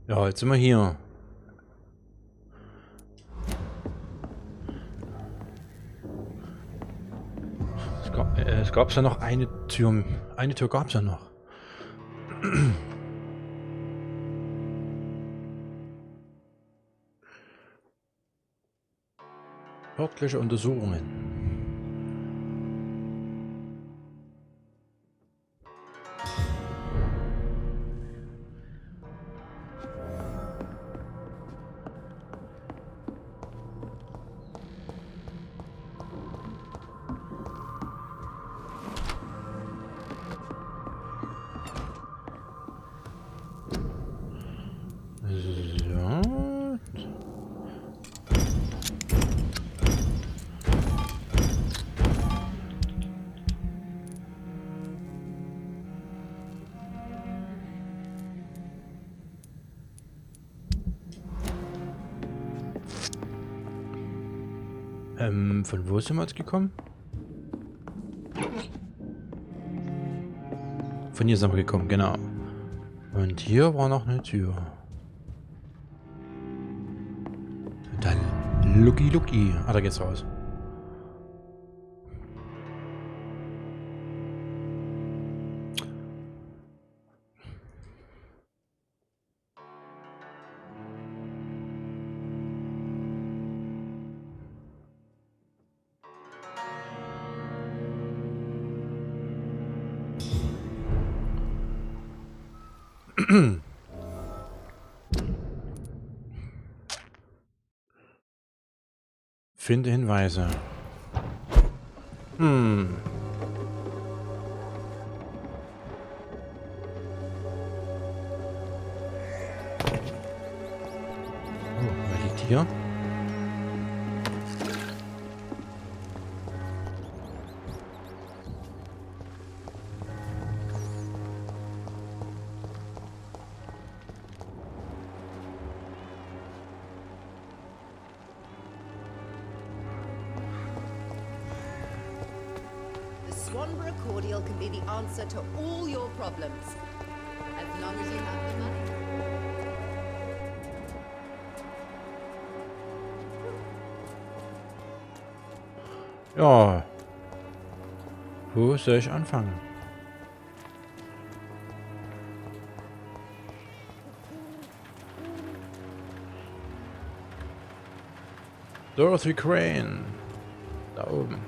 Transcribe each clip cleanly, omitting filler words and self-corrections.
Ja, jetzt sind wir hier. Es gab ja noch eine Tür. Eine Tür gab es ja noch. Örtliche Untersuchungen. Von wo sind wir jetzt gekommen? Von hier sind wir gekommen, genau. Und hier war noch eine Tür. Dann Lucky Lucky. Ah, da geht's raus. Finde Hinweise. Oh, wer liegt hier? Cordial can be the answer to all your problems, as long as you have the money. Ja. Wo soll ich anfangen? Dorothy Crane. Da oben.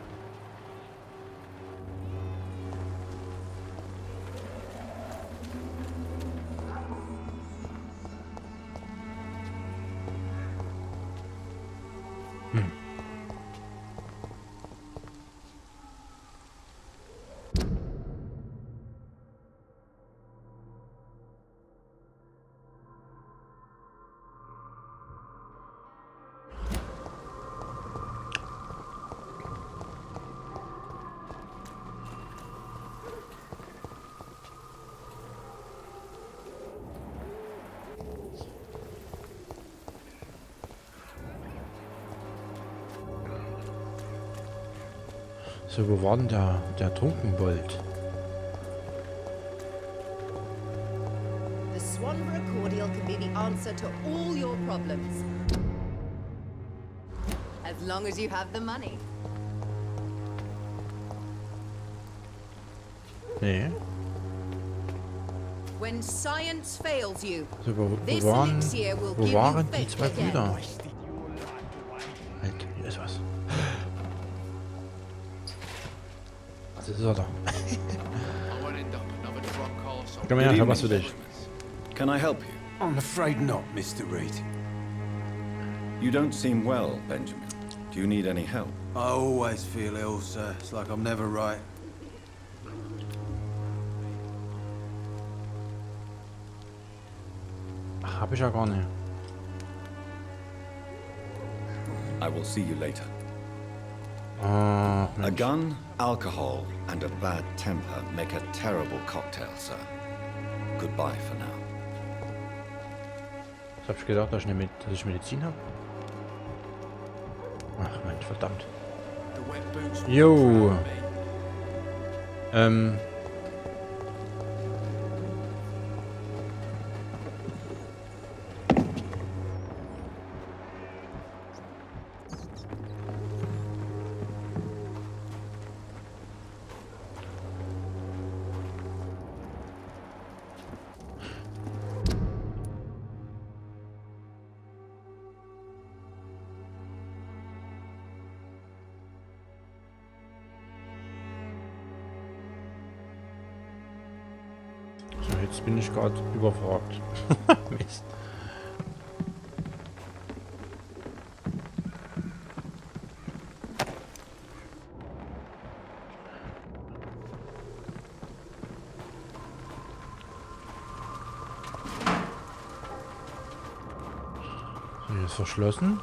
So, wo war denn der Trunkenbold? The Swanborough Cordial can be the answer to all your problems, as long as you have the money. Nee. When science fails you, So, wo this waren elixir will give you die faith zwei again. Brüder? Halt, hier ist was. Das ist er da. Komm her, ich hab was für dich. Can I help you? I'm afraid not, Mr. Reid. You don't seem well, Benjamin. Do you need any help? I always feel ill, sir. It's like I'm never right. Hab ich ja gar nicht. I will see you later. Ah, A gun, alcohol, and a bad temper make a terrible cocktail, sir. Goodbye for now. Was hab ich gedacht, dass ich Medizin habe? Ach Mensch, verdammt. The Jo. So, jetzt bin ich gerade überfragt. Mist. So, hier ist verschlossen.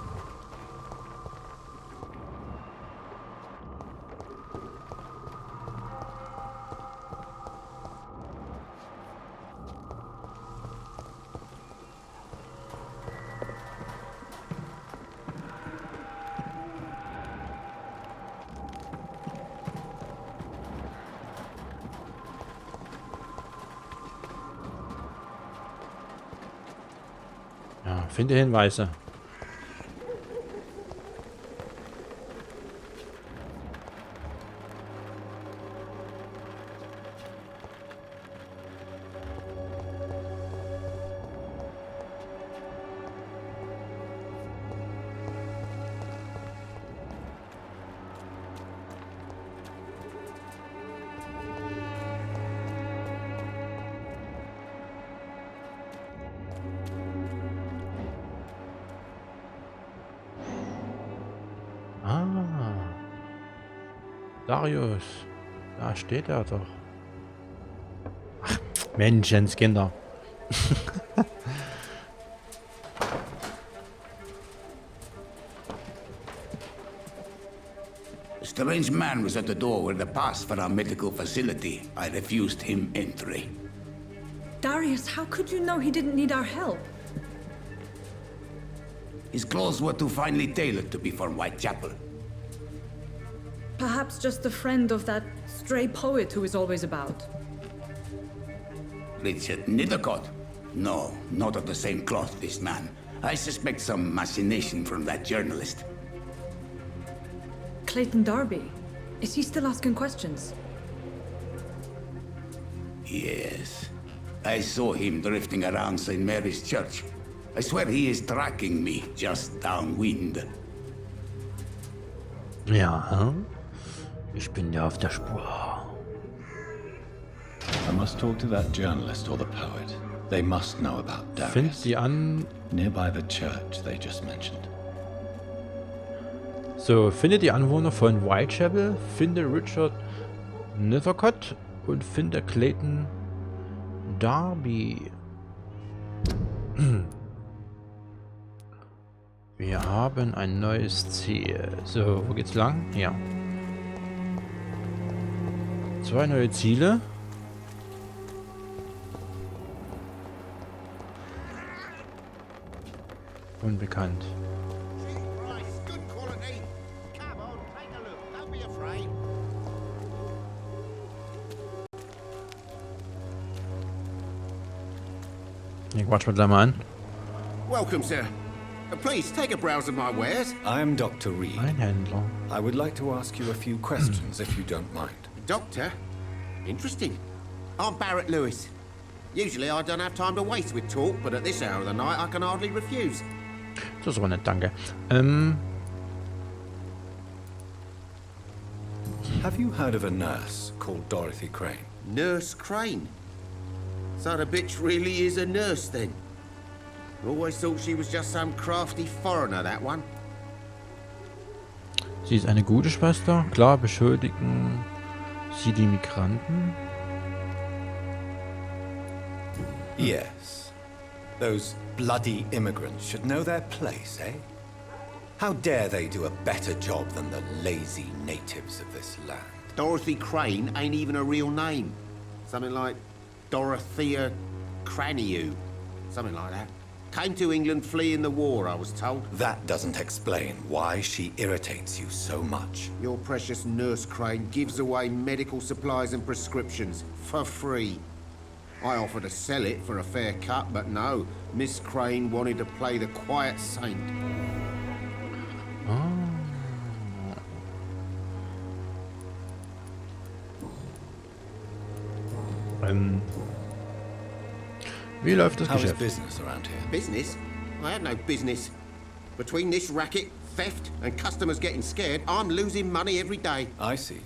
Ja, finde Hinweise. Darius, da steht er doch. Ach, Menschenskinder. A strange man was at the door with a pass for our medical facility. I refused him entry. Darius, how could you know he didn't need our help? His clothes were too finely tailored to be from Whitechapel. Perhaps just a friend of that stray poet who is always about. Richard Nethercott? No, not of the same cloth, this man. I suspect some machination from that journalist. Clayton Darby. Is he still asking questions? Yes. I saw him drifting around St. Mary's Church. I swear he is tracking me just downwind. Ja, ich bin ja auf der Spur. I must talk to that journalist or the poet. They must know about Find Darius. sie an. Nearby the church they just mentioned. So, finde die Anwohner von Whitechapel, finde Richard Nethercott und finde Clayton Darby. Wir haben ein neues Ziel. So, wo geht's lang? Ja. 2 neue Ziele. Unbekannt. Ich quatsch mal gleich mal an. Welcome, sir. Please take a browse of my wares. I'm Dr. Reid. Ein Händler. I would like to ask you a few questions, if you don't mind. Doctor? Interesting. I'm Barrett Lewis. Usually I don't have time to waste with talk, but at this hour of the night I can hardly refuse. Das ist aber nett, danke. Have you heard of a nurse called Dorothy Crane? Nurse Crane? So the bitch really is a nurse then? Always thought she was just some crafty foreigner, that one. Sie ist eine gute Schwester. Klar beschuldigen sie die Migranten. Yes. Those bloody immigrants should know their place, eh? How dare they do a better job than the lazy natives of this land? Dorothy Crane ain't even a real name. Something like Dorothea Craniu. Something like that. Came to England fleeing the war, I was told. That doesn't explain why she irritates you so much. Your precious nurse Crane gives away medical supplies and prescriptions for free. I offered to sell it for a fair cut, but no. Miss Crane wanted to play the quiet saint. Wie läuft das How is Geschäft? business around here? Business? I had no business. Between this racket, theft, and customers getting scared, I'm losing money every day. I see.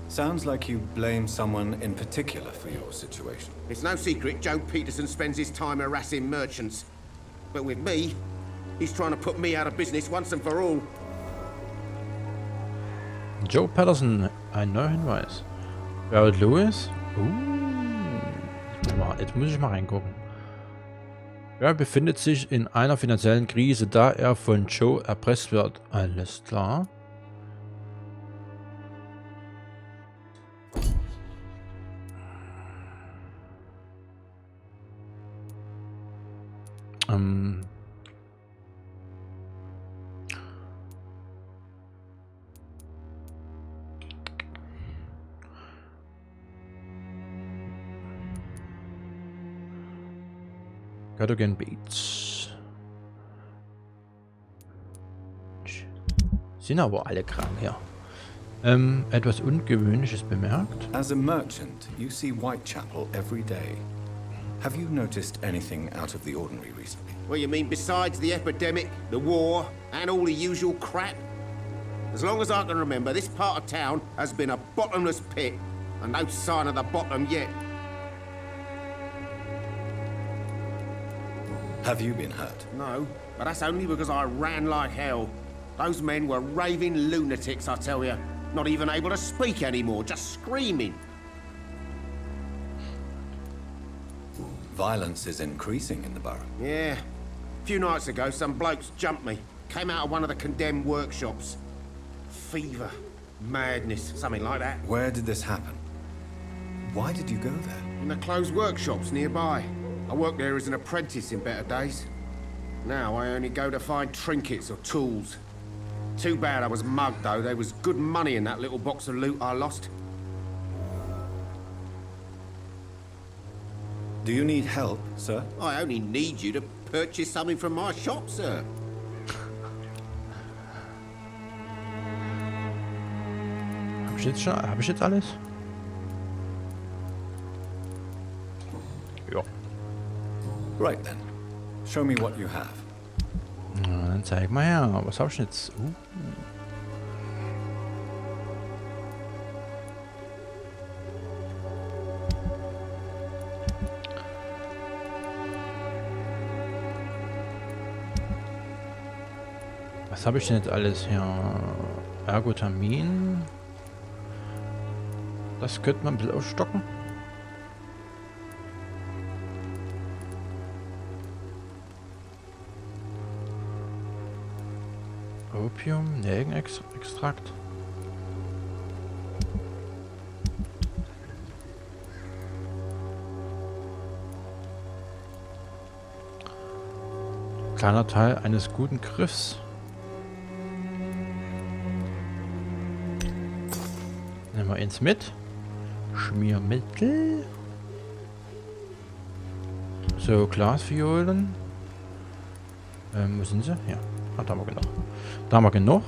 Sounds like you blame someone in particular for your situation. It's no secret Joe Peterson spends his time harassing merchants. But with me, he's trying to put me out of business once and for all. Joe Patterson, ein neuer Hinweis. Barrett Lewis? Jetzt muss ich mal reingucken. Er befindet sich in einer finanziellen Krise, da er von Joe erpresst wird. Alles klar. Cardigan Beats. Sind aber alle krank, ja. Etwas Ungewöhnliches bemerkt. As a merchant, you see Whitechapel every day. Have you noticed anything out of the ordinary recently? Well, you mean besides the epidemic, the war, and all the usual crap? As long as I can remember, this part of town has been a bottomless pit, and no sign of the bottom yet. Have you been hurt? No, but that's only because I ran like hell. Those men were raving lunatics, I tell you. Not even able to speak anymore, just screaming. Violence is increasing in the borough. Yeah. A few nights ago, some blokes jumped me. Came out of one of the condemned workshops. Fever, madness, something like that. Where did this happen? Why did you go there? In the closed workshops nearby. I worked there as an apprentice in better days. Now I only go to find trinkets or tools. Too bad I was mugged, though. There was good money in that little box of loot I lost. Do you need help, sir? I only need you to purchase something from my shop, sir. Hab ich jetzt alles? Ja. Right then. Show me what you have. Na, dann zeig mal her. Was hab ich jetzt? Was habe ich denn jetzt alles hier? Ergotamin. Das könnte man ein bisschen aufstocken. Opium, Nelkenextrakt. Kleiner Teil eines guten Griffs. Nehmen wir eins mit. Schmiermittel. So, Glasviolen. Wo sind sie? Ja. Ah, da haben wir genug. Da haben wir genug.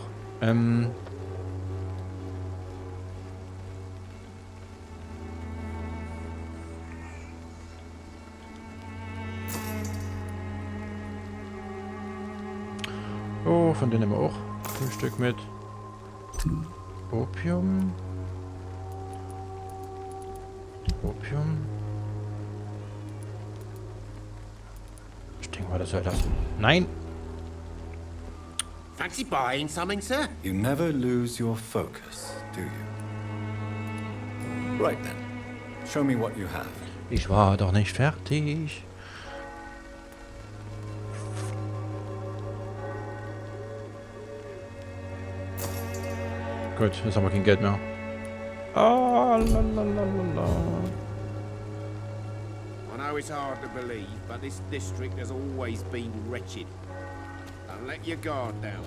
Oh, von denen nehmen wir auch 5 Stück mit. Opium. Opium. Ich denke mal, das soll das. Nein! Fancy buying something, sir? You never lose your focus, do you? Right then. Show me what you have. Ich war doch nicht fertig. Gut, jetzt haben wir kein Geld mehr. Ah, I know it's hard to believe, but this district has always been wretched. Don't let your guard down.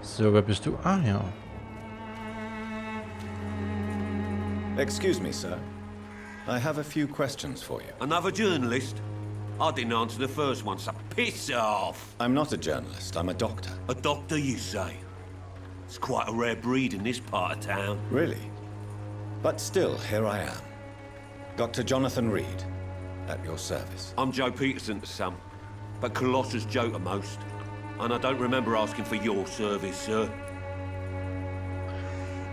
So, wer bist du? Ah, ja. Excuse me, sir. I have a few questions for you. Another journalist? I didn't answer the first one, so piss off! I'm not a journalist, I'm a doctor. A doctor, you say? It's quite a rare breed in this part of town. Really? But still, here I am. Dr. Jonathan Reid, at your service. I'm Joe Peterson to some, but Colossus Joe to most. And I don't remember asking for your service, sir.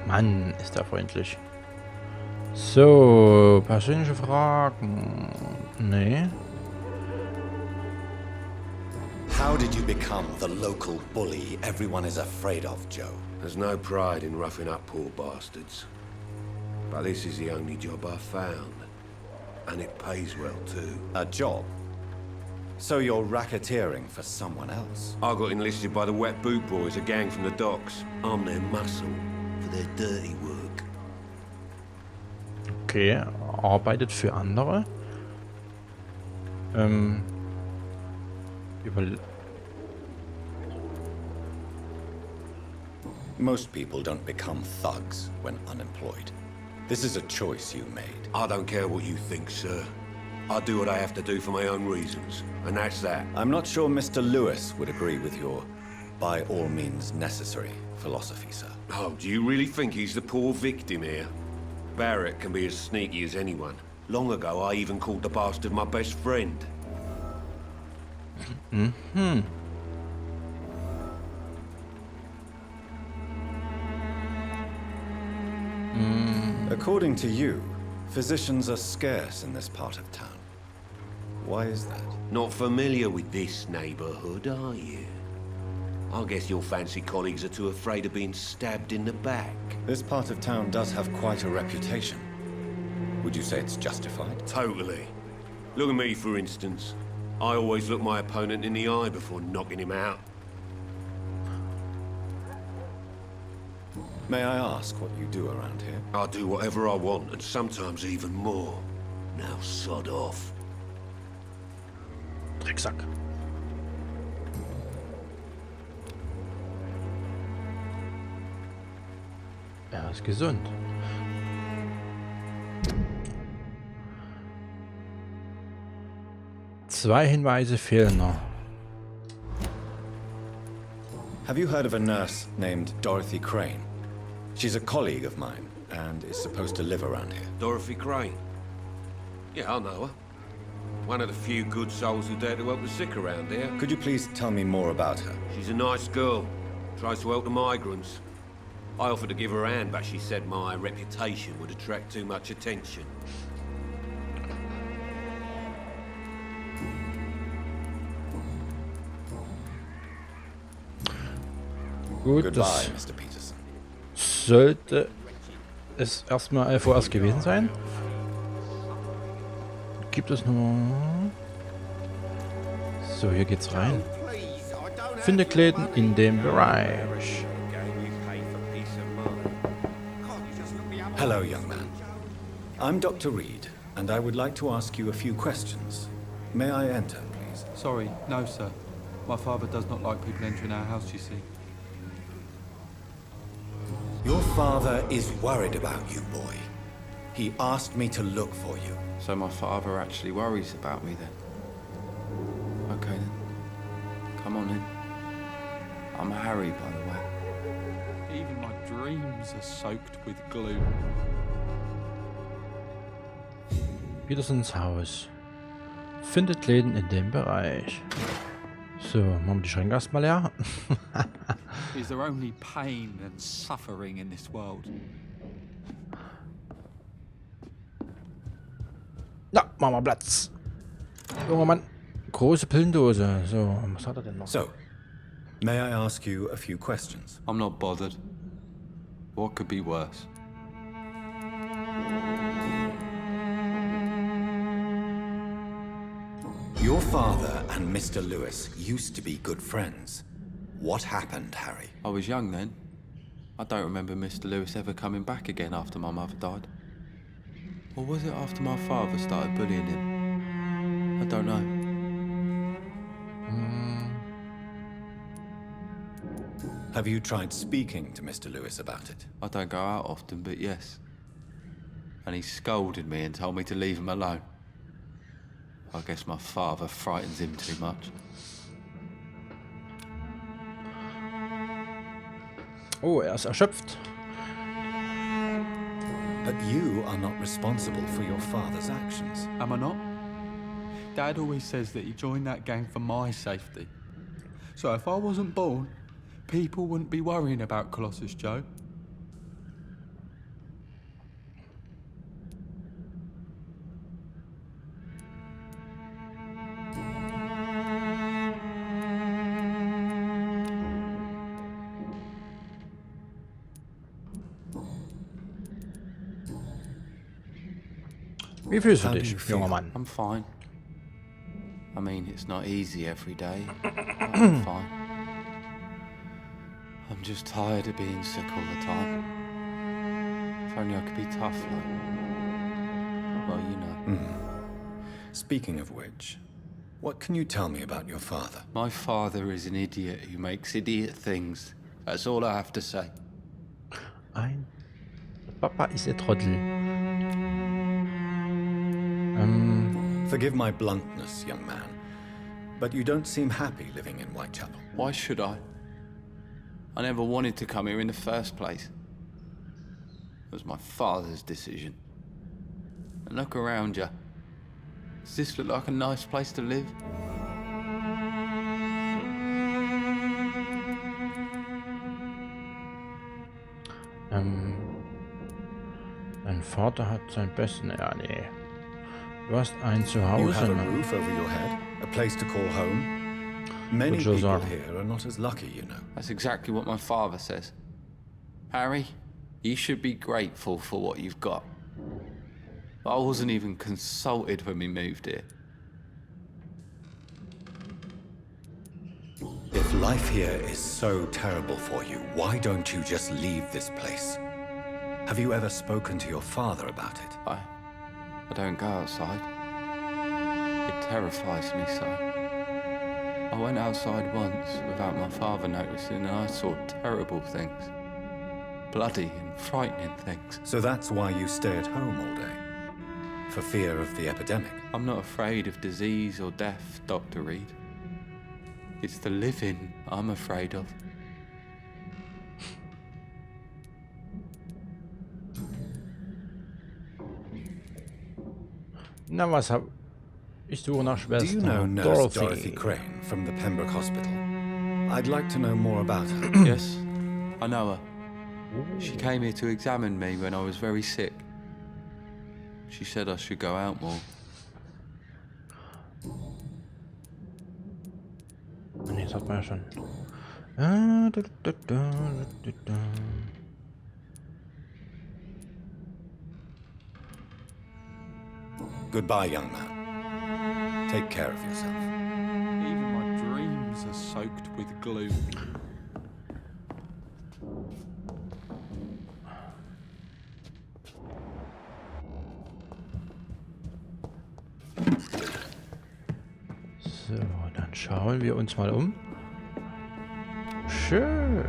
Mann, ist er freundlich. So, persönliche Fragen. Nee. How did you become the local bully everyone is afraid of, Joe? There's no pride in roughing up poor bastards. But this is the only job I've found. And it pays well, too. A job? So you're racketeering for someone else? I got enlisted by the Wet Boot Boys, a gang from the docks. I'm their muscle for their dirty work. Okay, arbeitet für andere. Most people don't become thugs when unemployed. This is a choice you made. I don't care what you think, sir. I do what I have to do for my own reasons, and that's that. I'm not sure Mr. Lewis would agree with your by all means necessary philosophy, sir. Oh, do you really think he's the poor victim here? Barrett can be as sneaky as anyone. Long ago, I even called the bastard my best friend. According to you, physicians are scarce in this part of town. Why is that? Not familiar with this neighborhood, are you? I guess your fancy colleagues are too afraid of being stabbed in the back. This part of town does have quite a reputation. Would you say it's justified? Totally. Look at me, for instance. I always look my opponent in the eye before knocking him out. May I ask what you do around here? I do whatever I want, and sometimes even more. Now sod off. Drecksack. Er ist gesund. Zwei Hinweise fehlen noch. Have you heard of a nurse named Dorothy Crane? She's a colleague of mine, and is supposed to live around here. Dorothy Crane? Yeah, I know her. One of the few good souls who dare to help the sick around here. Could you please tell me more about her? She's a nice girl. Tries to help the migrants. I offered to give her a hand, but she said my reputation would attract too much attention. Gut, Goodbye, das Mr. Peterson. sollte es erstmal vorerst gewesen sein. Gibt es noch... So, hier geht's rein. Finde Kläden in dem Bereich. Hello, young man. I'm Dr. Reid, and I would like to ask you a few questions. May I enter, please? Sorry, no, sir. My father does not like people entering our house, you see. Your father is worried about you, boy. He asked me to look for you. So my father actually worries about me then? Okay then. Come on in. I'm Harry, by the way. Even my dreams are soaked with glue. Petersons Haus. Findet Läden in dem Bereich. So, machen wir die Schränke erstmal leer. Is there only pain and suffering in this world? Na, machen wir Platz. Junger Mann. Große Pillendose. So, was hat er denn noch? So, may I ask you a few questions? I'm not bothered. What could be worse? Your father and Mr. Lewis used to be good friends. What happened, Harry? I was young then. I don't remember Mr. Lewis ever coming back again after my mother died. Or was it after my father started bullying him? I don't know. Have you tried speaking to Mr. Lewis about it? I don't go out often, but yes. And he scolded me and told me to leave him alone. I guess my father frightens him too much. Oh, er ist erschöpft. But you are not responsible for your father's actions. Am I not? Dad always says that he joined that gang for my safety. So if I wasn't born, people wouldn't be worrying about Colossus Joe. Wie fühlst du dich, junger Mann? I'm fine. I mean, it's not easy every day, but I'm fine. I'm just tired of being sick all the time. If only I could be tough, like... Well, you know. Speaking of which, what can you tell me about your father? My father is an idiot who makes idiot things. That's all I have to say. Ein Papa ist ein Trottel. Forgive my bluntness, young man, but you don't seem happy living in Whitechapel. Why should I? I never wanted to come here in the first place. It was my father's decision. And look around you. Does this look like a nice place to live? Dein Vater hat sein Besten... Ja, nee. Du hast ein You Zuhause. have a roof over your head, a place to call home. Many Which is people our- here are not as lucky, you know. That's exactly what my father says. Harry, you should be grateful for what you've got. I wasn't even consulted when we moved here. If life here is so terrible for you, why don't you just leave this place? Have you ever spoken to your father about it? I don't go outside. It terrifies me so. I went outside once without my father noticing and I saw terrible things. Bloody and frightening things. So that's why you stay at home all day? For fear of the epidemic? I'm not afraid of disease or death, Dr. Reid. It's the living I'm afraid of. Na, was hab... Ich suche nach Do you Schwester. know Nurse Dorothy Crane from the Pembroke Hospital? I'd like to know more about her. Yes, I know her. She came here to examine me when I was very sick. She said I should go out more. Nee, das hat man ja schon. Goodbye, young man. Take care of yourself. Even my dreams are soaked with gloom. So, dann schauen wir uns mal um. Schön.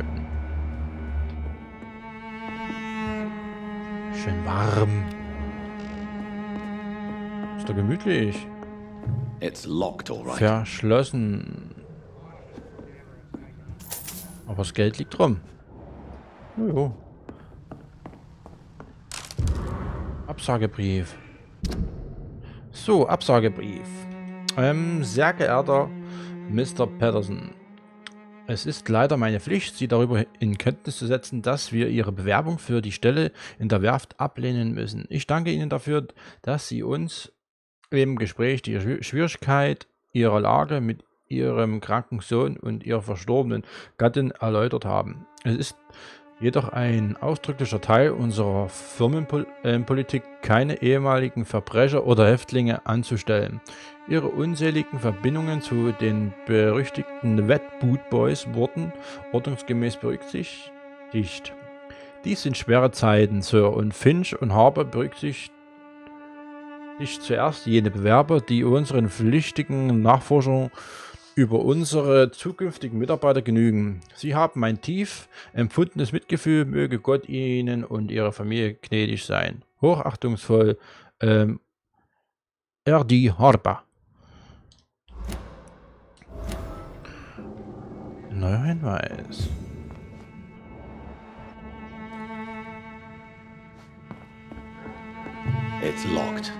Schön warm. Ist doch gemütlich. It's locked, all right. Verschlossen. Aber das Geld liegt rum. Jojo. Absagebrief. So, Absagebrief. Sehr geehrter Mr. Patterson, es ist leider meine Pflicht, Sie darüber in Kenntnis zu setzen, dass wir Ihre Bewerbung für die Stelle in der Werft ablehnen müssen. Ich danke Ihnen dafür, dass Sie uns im Gespräch die Schwierigkeit Ihrer Lage mit Ihrem kranken Sohn und Ihrer verstorbenen Gattin erläutert haben. Es ist jedoch ein ausdrücklicher Teil unserer Firmenpolitik, keine ehemaligen Verbrecher oder Häftlinge anzustellen. Ihre unzähligen Verbindungen zu den berüchtigten Wet Boot Boys wurden ordnungsgemäß berücksichtigt. Dies sind schwere Zeiten, Sir, und Finch und Harper nicht zuerst jene Bewerber, die unseren pflichtigen Nachforschungen über unsere zukünftigen Mitarbeiter genügen. Sie haben mein tief empfundenes Mitgefühl, möge Gott Ihnen und Ihrer Familie gnädig sein. Hochachtungsvoll, R.D. Harper. Neuer Hinweis. It's locked.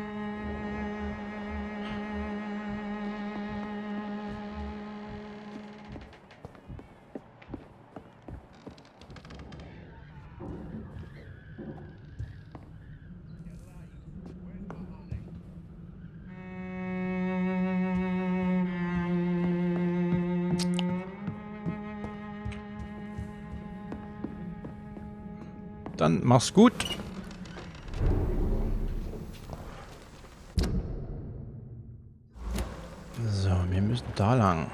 Dann mach's gut. So, wir müssen da lang.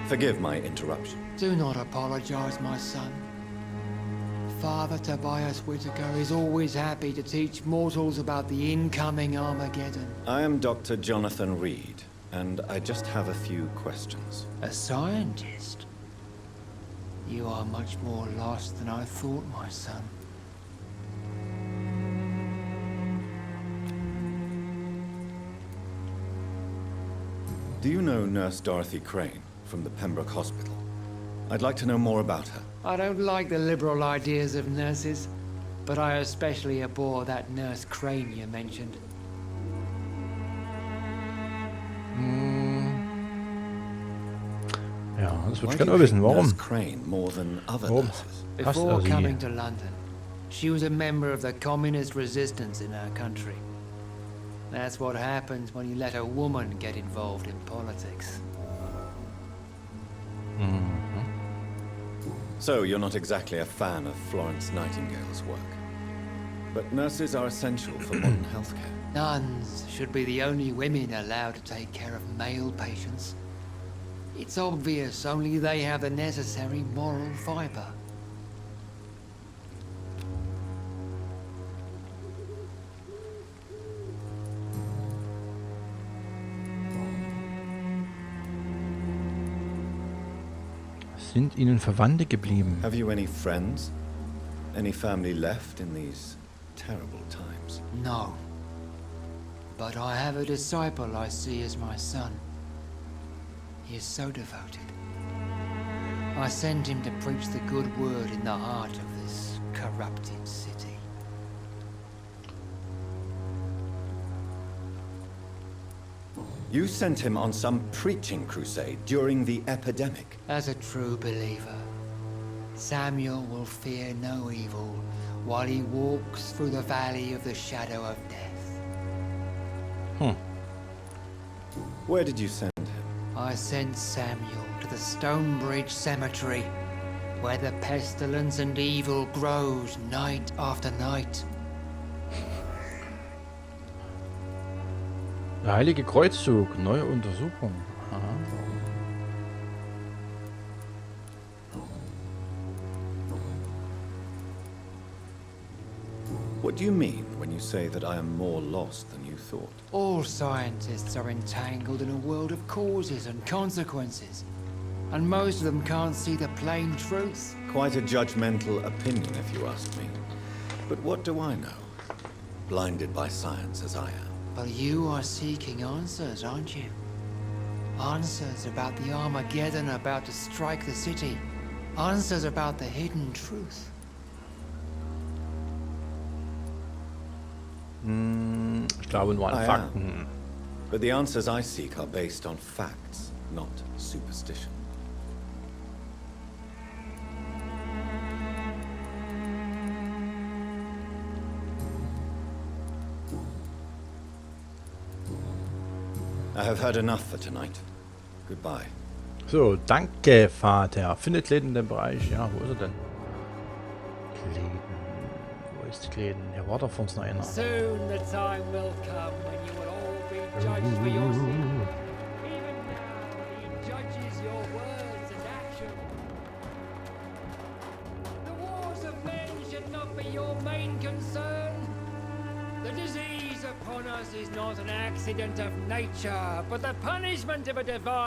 Forgive my interruption. Do not apologize, my son. Father Tobias Whitaker is always happy to teach mortals about the incoming Armageddon. I am Dr. Jonathan Reid, and I just have a few questions. A scientist? You are much more lost than I thought, my son. Do you know Nurse Dorothy Crane from the Pembroke Hospital? I'd like to know more about her. I don't like the liberal ideas of nurses, but I especially abhor that Nurse Crane you mentioned. Ja, das würde ich gerne wissen. Warum? Nurse Crane more than other nurses? Before coming to London, she was a member of the communist resistance in our country. That's what happens when you let a woman get involved in politics. So, you're not exactly a fan of Florence Nightingale's work. But nurses are essential for modern healthcare. Nuns should be the only women allowed to take care of male patients. It's obvious only they have the necessary moral fiber. Sind Ihnen Verwandte geblieben? Have you any friends? Any family left in these terrible times? No. But I have a disciple I see as my son. He is so devoted. I sent him to preach the good word in the heart of this corrupted city. You sent him on some preaching crusade during the epidemic. As a true believer, Samuel will fear no evil while he walks through the valley of the shadow of death. Where did you send him? I sent Samuel to the Stonebridge Cemetery, where the pestilence and evil grows night after night. Der Heilige Kreuzzug, neue Untersuchung. Aha. What do you mean when you say that I am more lost than you thought? All scientists are entangled in a world of causes and consequences, and most of them can't see the plain truth. Quite a judgmental opinion, if you ask me. But what do I know? Blinded by science as I am. But you are seeking answers, aren't you? Answers about the Armageddon about to strike the city. Answers about the hidden truth. Ich glaube nur an Fakten. But the answers I seek are based on facts, not superstition. I have heard enough for tonight. Goodbye. So, danke, Vater. Findet Läden in dem Bereich. Ja, wo ist er denn? Läden. Wo ist Läden? Hier war doch vor uns noch einer. Soon the time will come when you will all be judged for your sin. Even now he judges your words and actions. The wars of men should not be your main concern. The disease upon us is not an accident of nature, but the punishment of a divine